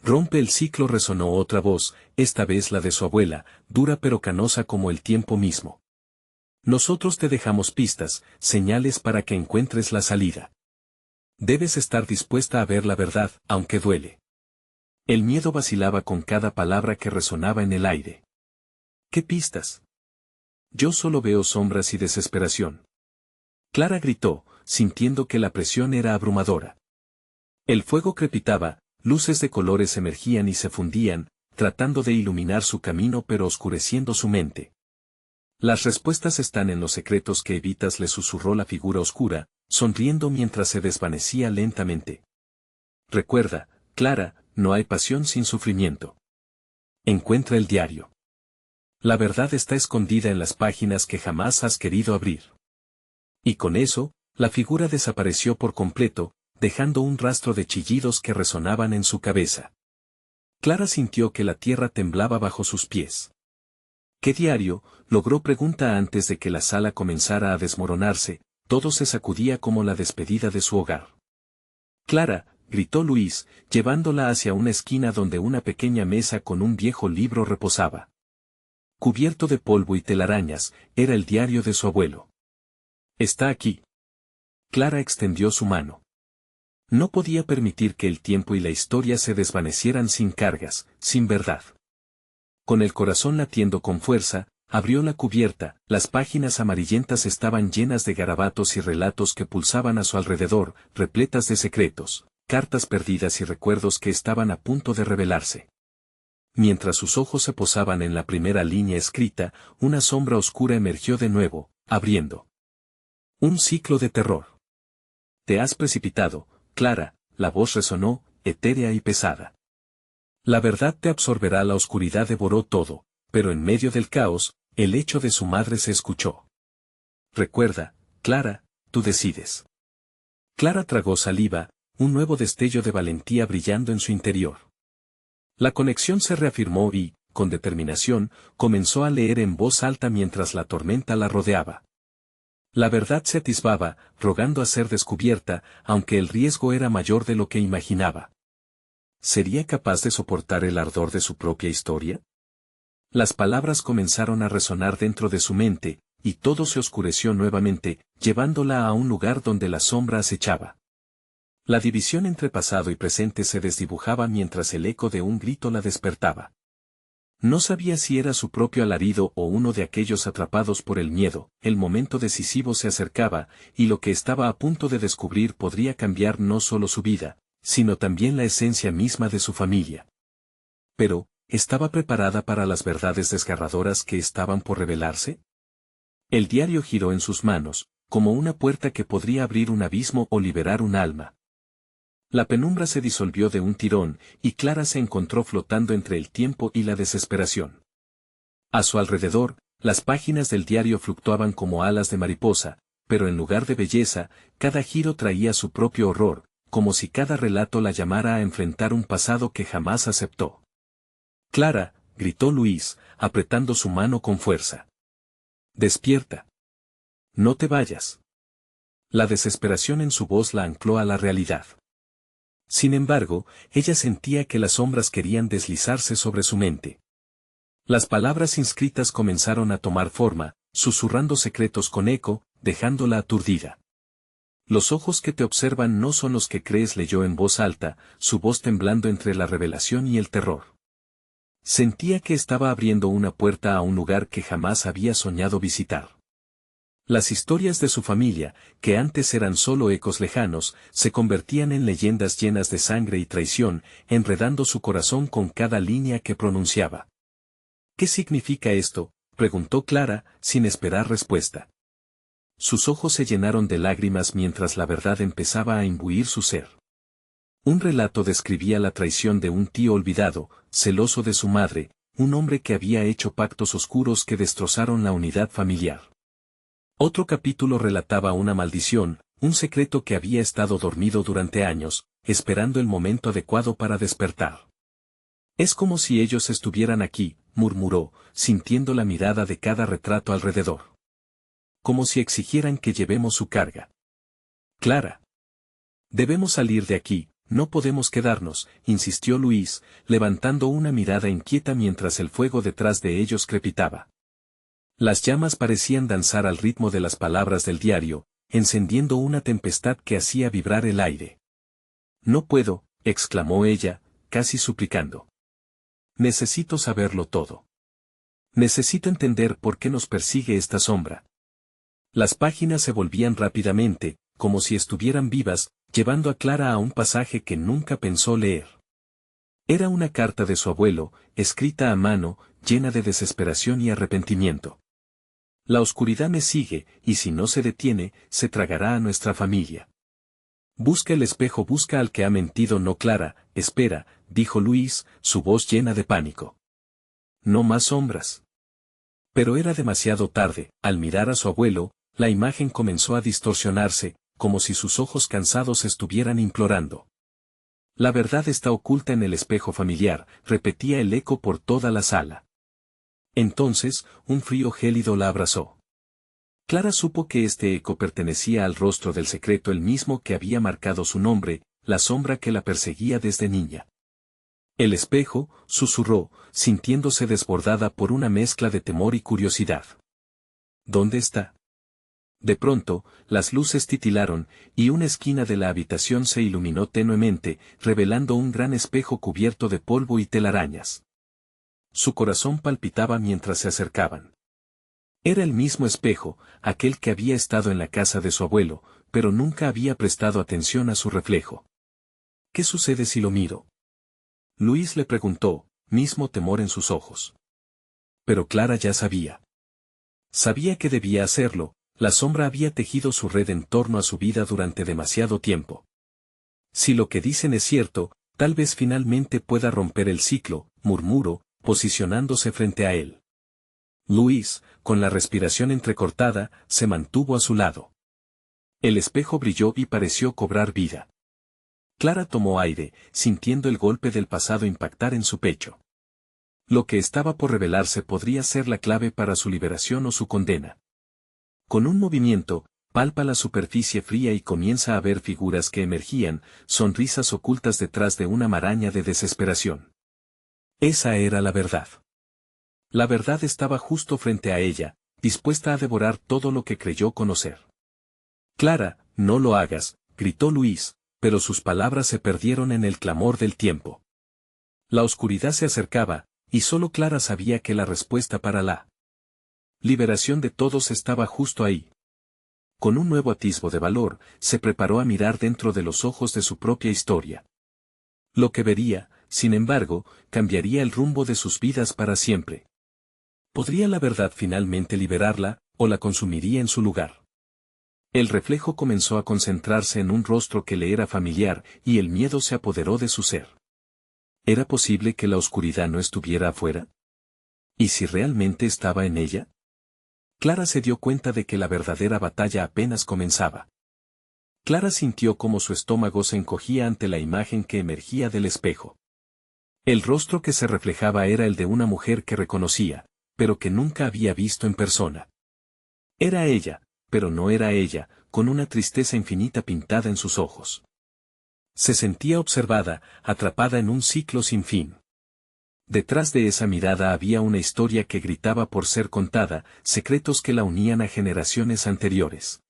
Speaker 1: Rompe el ciclo, resonó otra voz, esta vez la de su abuela, dura pero canosa como el tiempo mismo. Nosotros te dejamos pistas, señales para que encuentres la salida. Debes estar dispuesta a ver la verdad, aunque duele. El miedo vacilaba con cada palabra que resonaba en el aire. ¿Qué pistas? Yo solo veo sombras y desesperación. Clara gritó, sintiendo que la presión era abrumadora. El fuego crepitaba, luces de colores emergían y se fundían, tratando de iluminar su camino pero oscureciendo su mente. Las respuestas están en los secretos que evitas, le susurró la figura oscura, sonriendo mientras se desvanecía lentamente. Recuerda, Clara, no hay pasión sin sufrimiento. Encuentra el diario. La verdad está escondida en las páginas que jamás has querido abrir. Y con eso, la figura desapareció por completo, dejando un rastro de chillidos que resonaban en su cabeza. Clara sintió que la tierra temblaba bajo sus pies. ¿Qué diario? Logró pregunta antes de que la sala comenzara a desmoronarse, todo se sacudía como la despedida de su hogar. Clara, gritó Luis, llevándola hacia una esquina donde una pequeña mesa con un viejo libro reposaba. Cubierto de polvo y telarañas, era el diario de su abuelo. Está aquí. Clara extendió su mano. No podía permitir que el tiempo y la historia se desvanecieran sin cargas, sin verdad. Con el corazón latiendo con fuerza, abrió la cubierta, las páginas amarillentas estaban llenas de garabatos y relatos que pulsaban a su alrededor, repletas de secretos, cartas perdidas y recuerdos que estaban a punto de revelarse. Mientras sus ojos se posaban en la primera línea escrita, una sombra oscura emergió de nuevo, abriendo un ciclo de terror. Te has precipitado, Clara, la voz resonó, etérea y pesada. La verdad te absorberá. La oscuridad devoró todo, pero en medio del caos, el hecho de su madre se escuchó. Recuerda, Clara, tú decides. Clara tragó saliva, un nuevo destello de valentía brillando en su interior. La conexión se reafirmó y, con determinación, comenzó a leer en voz alta mientras la tormenta la rodeaba. La verdad se atisbaba, rogando a ser descubierta, aunque el riesgo era mayor de lo que imaginaba. ¿Sería capaz de soportar el ardor de su propia historia? Las palabras comenzaron a resonar dentro de su mente, y todo se oscureció nuevamente, llevándola a un lugar donde la sombra acechaba. La división entre pasado y presente se desdibujaba mientras el eco de un grito la despertaba. No sabía si era su propio alarido o uno de aquellos atrapados por el miedo. El momento decisivo se acercaba, y lo que estaba a punto de descubrir podría cambiar no solo su vida, sino también la esencia misma de su familia. Pero, ¿estaba preparada para las verdades desgarradoras que estaban por revelarse? El diario giró en sus manos, como una puerta que podría abrir un abismo o liberar un alma. La penumbra se disolvió de un tirón, y Clara se encontró flotando entre el tiempo y la desesperación. A su alrededor, las páginas del diario fluctuaban como alas de mariposa, pero en lugar de belleza, cada giro traía su propio horror, como si cada relato la llamara a enfrentar un pasado que jamás aceptó. Clara, gritó Luis, apretando su mano con fuerza. Despierta. No te vayas. La desesperación en su voz la ancló a la realidad. Sin embargo, ella sentía que las sombras querían deslizarse sobre su mente. Las palabras inscritas comenzaron a tomar forma, susurrando secretos con eco, dejándola aturdida. Los ojos que te observan no son los que crees, leyó en voz alta, su voz temblando entre la revelación y el terror. Sentía que estaba abriendo una puerta a un lugar que jamás había soñado visitar. Las historias de su familia, que antes eran solo ecos lejanos, se convertían en leyendas llenas de sangre y traición, enredando su corazón con cada línea que pronunciaba. ¿Qué significa esto?, preguntó Clara, sin esperar respuesta. Sus ojos se llenaron de lágrimas mientras la verdad empezaba a imbuir su ser. Un relato describía la traición de un tío olvidado, celoso de su madre, un hombre que había hecho pactos oscuros que destrozaron la unidad familiar. Otro capítulo relataba una maldición, un secreto que había estado dormido durante años, esperando el momento adecuado para despertar. Es como si ellos estuvieran aquí, murmuró, sintiendo la mirada de cada retrato alrededor. Como si exigieran que llevemos su carga. Clara. Debemos salir de aquí, no podemos quedarnos, insistió Luis, levantando una mirada inquieta mientras el fuego detrás de ellos crepitaba. Las llamas parecían danzar al ritmo de las palabras del diario, encendiendo una tempestad que hacía vibrar el aire. No puedo, exclamó ella, casi suplicando. Necesito saberlo todo. Necesito entender por qué nos persigue esta sombra. Las páginas se volvían rápidamente, como si estuvieran vivas, llevando a Clara a un pasaje que nunca pensó leer. Era una carta de su abuelo, escrita a mano, llena de desesperación y arrepentimiento. La oscuridad me sigue, y si no se detiene, se tragará a nuestra familia. Busca el espejo, busca al que ha mentido. No, Clara, espera, dijo Luis, su voz llena de pánico. No más sombras. Pero era demasiado tarde. Al mirar a su abuelo, la imagen comenzó a distorsionarse, como si sus ojos cansados estuvieran implorando. La verdad está oculta en el espejo familiar, repetía el eco por toda la sala. Entonces, un frío gélido la abrazó. Clara supo que este eco pertenecía al rostro del secreto, el mismo que había marcado su nombre, la sombra que la perseguía desde niña. El espejo, susurró, sintiéndose desbordada por una mezcla de temor y curiosidad. ¿Dónde está? De pronto, las luces titilaron, y una esquina de la habitación se iluminó tenuemente, revelando un gran espejo cubierto de polvo y telarañas. Su corazón palpitaba mientras se acercaban. Era el mismo espejo, aquel que había estado en la casa de su abuelo, pero nunca había prestado atención a su reflejo. ¿Qué sucede si lo miro? Luis le preguntó, mismo temor en sus ojos. Pero Clara ya sabía. Sabía que debía hacerlo. La sombra había tejido su red en torno a su vida durante demasiado tiempo. Si lo que dicen es cierto, tal vez finalmente pueda romper el ciclo, murmuró, posicionándose frente a él. Luis, con la respiración entrecortada, se mantuvo a su lado. El espejo brilló y pareció cobrar vida. Clara tomó aire, sintiendo el golpe del pasado impactar en su pecho. Lo que estaba por revelarse podría ser la clave para su liberación o su condena. Con un movimiento, palpa la superficie fría y comienza a ver figuras que emergían, sonrisas ocultas detrás de una maraña de desesperación. Esa era la verdad. La verdad estaba justo frente a ella, dispuesta a devorar todo lo que creyó conocer. Clara, no lo hagas, gritó Luis, pero sus palabras se perdieron en el clamor del tiempo. La oscuridad se acercaba, y solo Clara sabía que la respuesta para la liberación de todos estaba justo ahí. Con un nuevo atisbo de valor, se preparó a mirar dentro de los ojos de su propia historia. Lo que vería, sin embargo, cambiaría el rumbo de sus vidas para siempre. ¿Podría la verdad finalmente liberarla, o la consumiría en su lugar? El reflejo comenzó a concentrarse en un rostro que le era familiar, y el miedo se apoderó de su ser. ¿Era posible que la oscuridad no estuviera afuera? ¿Y si realmente estaba en ella? Clara se dio cuenta de que la verdadera batalla apenas comenzaba. Clara sintió cómo su estómago se encogía ante la imagen que emergía del espejo. El rostro que se reflejaba era el de una mujer que reconocía, pero que nunca había visto en persona. Era ella, pero no era ella, con una tristeza infinita pintada en sus ojos. Se sentía observada, atrapada en un ciclo sin fin. Detrás de esa mirada había una historia que gritaba por ser contada, secretos que la unían a generaciones anteriores.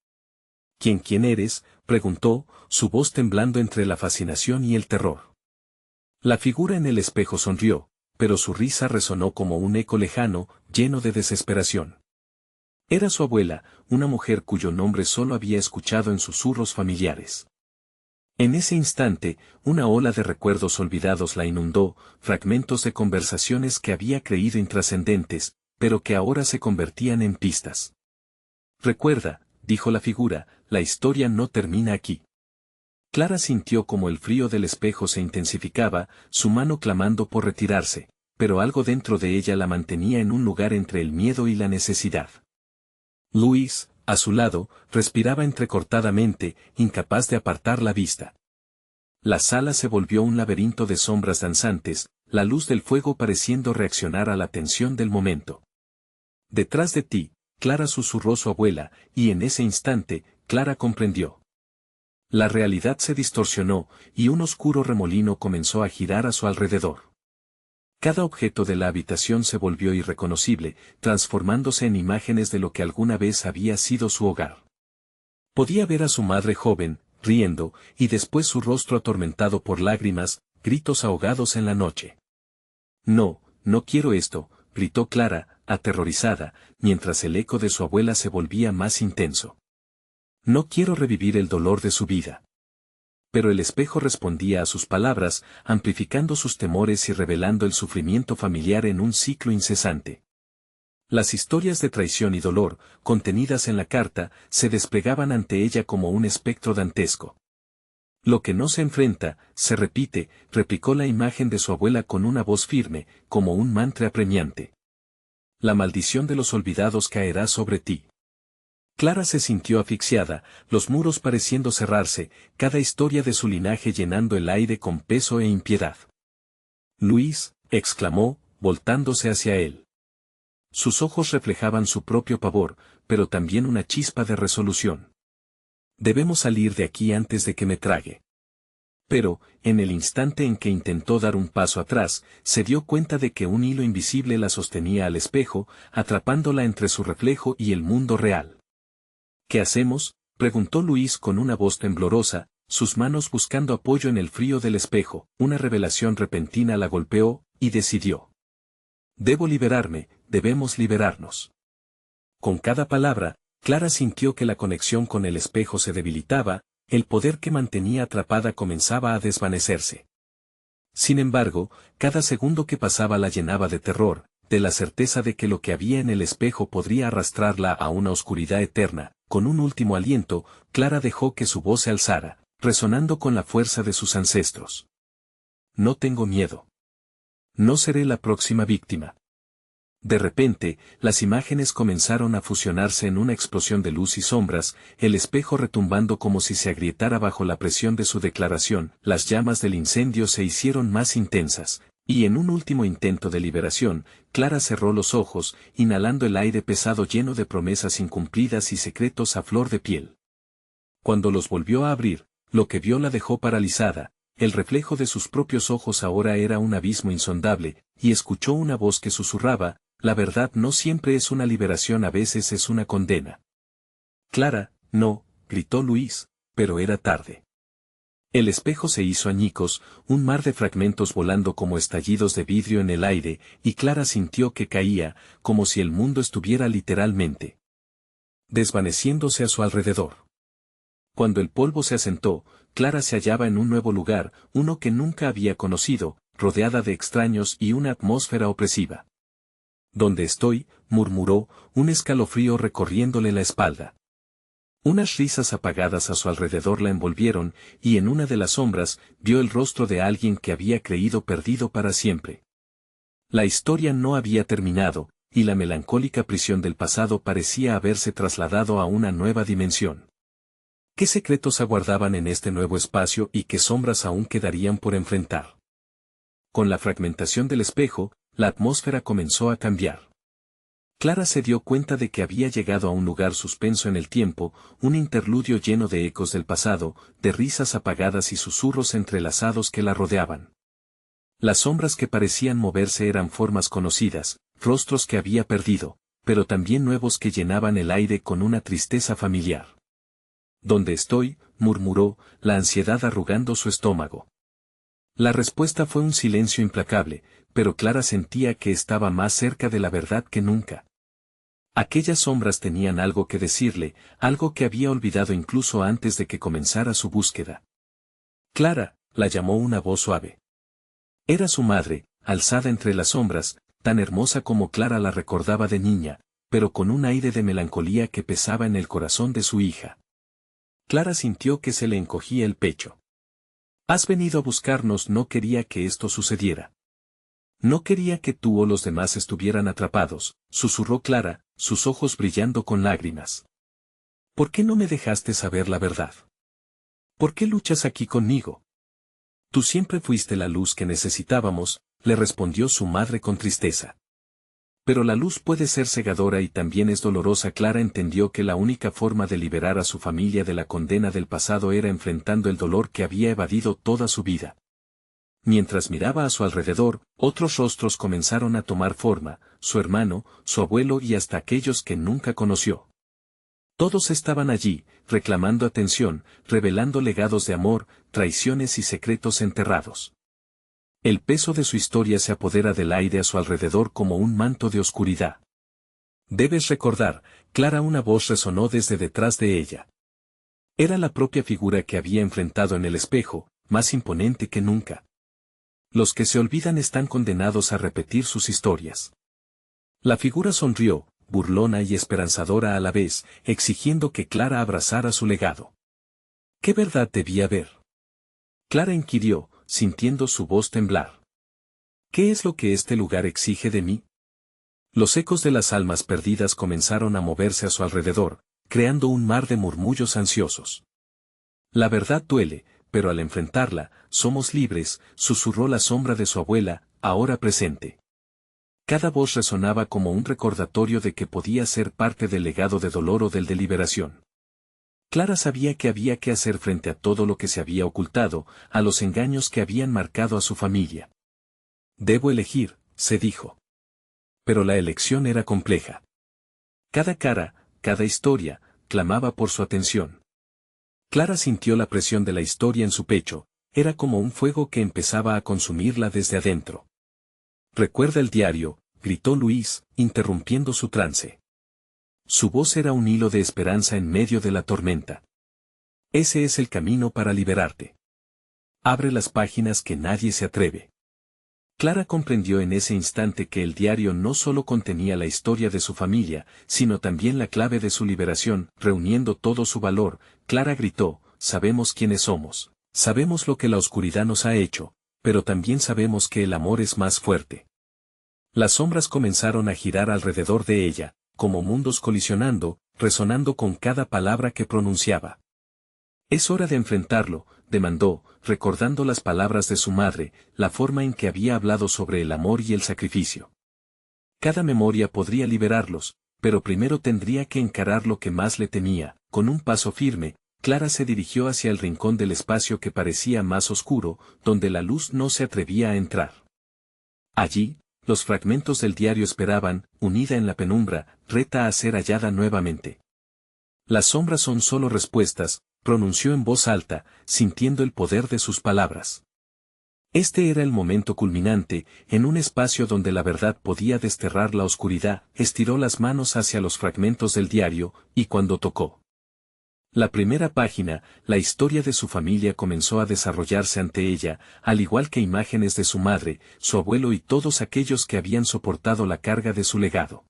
Speaker 1: ¿Quién eres?, preguntó, su voz temblando entre la fascinación y el terror. La figura en el espejo sonrió, pero su risa resonó como un eco lejano, lleno de desesperación. Era su abuela, una mujer cuyo nombre solo había escuchado en susurros familiares. En ese instante, una ola de recuerdos olvidados la inundó, fragmentos de conversaciones que había creído intrascendentes, pero que ahora se convertían en pistas. Recuerda, dijo la figura, la historia no termina aquí. Clara sintió como el frío del espejo se intensificaba, su mano clamando por retirarse, pero algo dentro de ella la mantenía en un lugar entre el miedo y la necesidad. Luis, a su lado, respiraba entrecortadamente, incapaz de apartar la vista. La sala se volvió un laberinto de sombras danzantes, la luz del fuego pareciendo reaccionar a la tensión del momento. Detrás de ti, Clara, susurró su abuela, y en ese instante, Clara comprendió. La realidad se distorsionó, y un oscuro remolino comenzó a girar a su alrededor. Cada objeto de la habitación se volvió irreconocible, transformándose en imágenes de lo que alguna vez había sido su hogar. Podía ver a su madre joven, riendo, y después su rostro atormentado por lágrimas, gritos ahogados en la noche. No, no quiero esto, gritó Clara, aterrorizada, mientras el eco de su abuela se volvía más intenso. No quiero revivir el dolor de su vida. Pero el espejo respondía a sus palabras, amplificando sus temores y revelando el sufrimiento familiar en un ciclo incesante. Las historias de traición y dolor, contenidas en la carta, se desplegaban ante ella como un espectro dantesco. Lo que no se enfrenta, se repite, replicó la imagen de su abuela con una voz firme, como un mantra apremiante. La maldición de los olvidados caerá sobre ti. Clara se sintió asfixiada, los muros pareciendo cerrarse, cada historia de su linaje llenando el aire con peso e impiedad. Luis, exclamó, voltándose hacia él. Sus ojos reflejaban su propio pavor, pero también una chispa de resolución. Debemos salir de aquí antes de que me trague. Pero, en el instante en que intentó dar un paso atrás, se dio cuenta de que un hilo invisible la sostenía al espejo, atrapándola entre su reflejo y el mundo real. ¿Qué hacemos?, preguntó Luis con una voz temblorosa, sus manos buscando apoyo en el frío del espejo. Una revelación repentina la golpeó, y decidió. Debo liberarme, debemos liberarnos. Con cada palabra, Clara sintió que la conexión con el espejo se debilitaba, el poder que mantenía atrapada comenzaba a desvanecerse. Sin embargo, cada segundo que pasaba la llenaba de terror, de la certeza de que lo que había en el espejo podría arrastrarla a una oscuridad eterna. Con un último aliento, Clara dejó que su voz se alzara, resonando con la fuerza de sus ancestros. No tengo miedo. No seré la próxima víctima. De repente, las imágenes comenzaron a fusionarse en una explosión de luz y sombras, el espejo retumbando como si se agrietara bajo la presión de su declaración. Las llamas del incendio se hicieron más intensas, y en un último intento de liberación, Clara cerró los ojos, inhalando el aire pesado lleno de promesas incumplidas y secretos a flor de piel. Cuando los volvió a abrir, lo que vio la dejó paralizada. El reflejo de sus propios ojos ahora era un abismo insondable, y escuchó una voz que susurraba: la verdad no siempre es una liberación, a veces es una condena. Clara, no, gritó Luis, pero era tarde. El espejo se hizo añicos, un mar de fragmentos volando como estallidos de vidrio en el aire, y Clara sintió que caía, como si el mundo estuviera literalmente desvaneciéndose a su alrededor. Cuando el polvo se asentó, Clara se hallaba en un nuevo lugar, uno que nunca había conocido, rodeada de extraños y una atmósfera opresiva. «¿Dónde estoy?», murmuró, un escalofrío recorriéndole la espalda. Unas risas apagadas a su alrededor la envolvieron, y en una de las sombras, vio el rostro de alguien que había creído perdido para siempre. La historia no había terminado, y la melancólica prisión del pasado parecía haberse trasladado a una nueva dimensión. ¿Qué secretos aguardaban en este nuevo espacio y qué sombras aún quedarían por enfrentar? Con la fragmentación del espejo, la atmósfera comenzó a cambiar. Clara se dio cuenta de que había llegado a un lugar suspenso en el tiempo, un interludio lleno de ecos del pasado, de risas apagadas y susurros entrelazados que la rodeaban. Las sombras que parecían moverse eran formas conocidas, rostros que había perdido, pero también nuevos que llenaban el aire con una tristeza familiar. «¿Dónde estoy?», murmuró, la ansiedad arrugando su estómago. La respuesta fue un silencio implacable, pero Clara sentía que estaba más cerca de la verdad que nunca. Aquellas sombras tenían algo que decirle, algo que había olvidado incluso antes de que comenzara su búsqueda. «Clara», la llamó una voz suave. Era su madre, alzada entre las sombras, tan hermosa como Clara la recordaba de niña, pero con un aire de melancolía que pesaba en el corazón de su hija. Clara sintió que se le encogía el pecho. «Has venido a buscarnos». No quería que esto sucediera. No quería que tú o los demás estuvieran atrapados, susurró Clara, sus ojos brillando con lágrimas. ¿Por qué no me dejaste saber la verdad? ¿Por qué luchas aquí conmigo? Tú siempre fuiste la luz que necesitábamos, le respondió su madre con tristeza. Pero la luz puede ser cegadora y también es dolorosa. Clara entendió que la única forma de liberar a su familia de la condena del pasado era enfrentando el dolor que había evadido toda su vida. Mientras miraba a su alrededor, otros rostros comenzaron a tomar forma, su hermano, su abuelo y hasta aquellos que nunca conoció. Todos estaban allí, reclamando atención, revelando legados de amor, traiciones y secretos enterrados. El peso de su historia se apodera del aire a su alrededor como un manto de oscuridad. Debes recordar, Clara, una voz resonó desde detrás de ella. Era la propia figura que había enfrentado en el espejo, más imponente que nunca. Los que se olvidan están condenados a repetir sus historias. La figura sonrió, burlona y esperanzadora a la vez, exigiendo que Clara abrazara su legado. ¿Qué verdad debía ver? Clara inquirió, sintiendo su voz temblar. ¿Qué es lo que este lugar exige de mí? Los ecos de las almas perdidas comenzaron a moverse a su alrededor, creando un mar de murmullos ansiosos. La verdad duele, pero al enfrentarla, somos libres, susurró la sombra de su abuela, ahora presente. Cada voz resonaba como un recordatorio de que podía ser parte del legado de dolor o del de liberación. Clara sabía que había que hacer frente a todo lo que se había ocultado, a los engaños que habían marcado a su familia. Debo elegir, se dijo. Pero la elección era compleja. Cada cara, cada historia, clamaba por su atención. Clara sintió la presión de la historia en su pecho, era como un fuego que empezaba a consumirla desde adentro. «Recuerda el diario», gritó Luis, interrumpiendo su trance. Su voz era un hilo de esperanza en medio de la tormenta. Ese es el camino para liberarte. Abre las páginas que nadie se atreve. Clara comprendió en ese instante que el diario no solo contenía la historia de su familia, sino también la clave de su liberación. Reuniendo todo su valor, Clara gritó: «Sabemos quiénes somos, sabemos lo que la oscuridad nos ha hecho, pero también sabemos que el amor es más fuerte». Las sombras comenzaron a girar alrededor de ella, como mundos colisionando, resonando con cada palabra que pronunciaba. «Es hora de enfrentarlo», demandó, recordando las palabras de su madre, la forma en que había hablado sobre el amor y el sacrificio. Cada memoria podría liberarlos, pero primero tendría que encarar lo que más le temía. Con un paso firme, Clara se dirigió hacia el rincón del espacio que parecía más oscuro, donde la luz no se atrevía a entrar. Allí, los fragmentos del diario esperaban, unida en la penumbra, reta a ser hallada nuevamente. «Las sombras son solo respuestas», pronunció en voz alta, sintiendo el poder de sus palabras. Este era el momento culminante, en un espacio donde la verdad podía desterrar la oscuridad. Estiró las manos hacia los fragmentos del diario, y cuando tocó la primera página, la historia de su familia comenzó a desarrollarse ante ella, al igual que imágenes de su madre, su abuelo y todos aquellos que habían soportado la carga de su legado.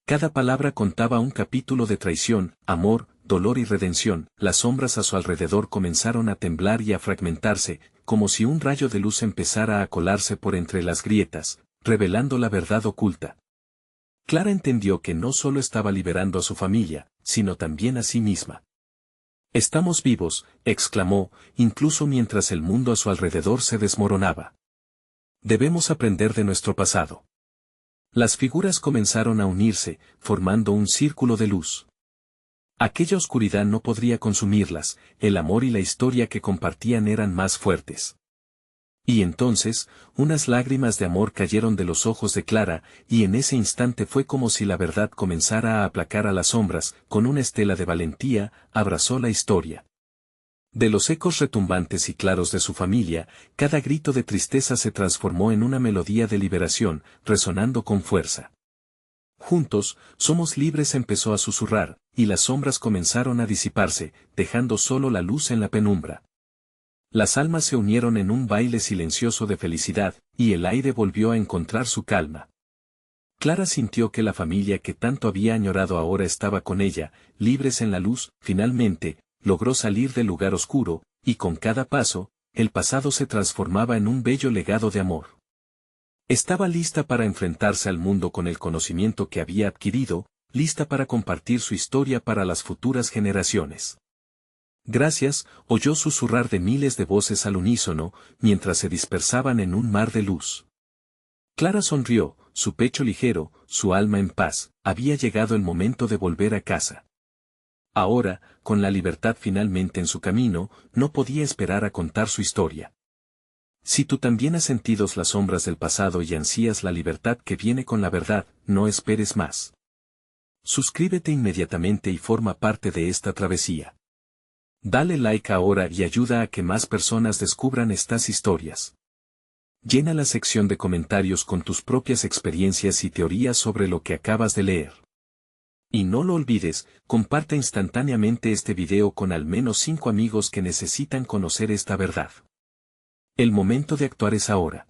Speaker 1: Cada palabra contaba un capítulo de traición, amor, dolor y redención. Las sombras a su alrededor comenzaron a temblar y a fragmentarse, como si un rayo de luz empezara a colarse por entre las grietas, revelando la verdad oculta. Clara entendió que no solo estaba liberando a su familia, sino también a sí misma. «Estamos vivos», exclamó, incluso mientras el mundo a su alrededor se desmoronaba. «Debemos aprender de nuestro pasado». Las figuras comenzaron a unirse, formando un círculo de luz. Aquella oscuridad no podría consumirlas, el amor y la historia que compartían eran más fuertes. Y entonces, unas lágrimas de amor cayeron de los ojos de Clara, y en ese instante fue como si la verdad comenzara a aplacar a las sombras. Con una estela de valentía, abrazó la historia. De los ecos retumbantes y claros de su familia, cada grito de tristeza se transformó en una melodía de liberación, resonando con fuerza. «Juntos, somos libres», empezó a susurrar, y las sombras comenzaron a disiparse, dejando solo la luz en la penumbra. Las almas se unieron en un baile silencioso de felicidad, y el aire volvió a encontrar su calma. Clara sintió que la familia que tanto había añorado ahora estaba con ella, libres en la luz. Finalmente, logró salir del lugar oscuro, y con cada paso, el pasado se transformaba en un bello legado de amor. Estaba lista para enfrentarse al mundo con el conocimiento que había adquirido, lista para compartir su historia para las futuras generaciones. «Gracias», oyó susurrar de miles de voces al unísono, mientras se dispersaban en un mar de luz. Clara sonrió, su pecho ligero, su alma en paz. Había llegado el momento de volver a casa. Ahora, con la libertad finalmente en su camino, no podía esperar a contar su historia. Si tú también has sentido las sombras del pasado y ansías la libertad que viene con la verdad, no esperes más. Suscríbete inmediatamente y forma parte de esta travesía. Dale like ahora y ayuda a que más personas descubran estas historias. Llena la sección de comentarios con tus propias experiencias y teorías sobre lo que acabas de leer. Y no lo olvides, comparte instantáneamente este video con al menos 5 amigos que necesitan conocer esta verdad. El momento de actuar es ahora.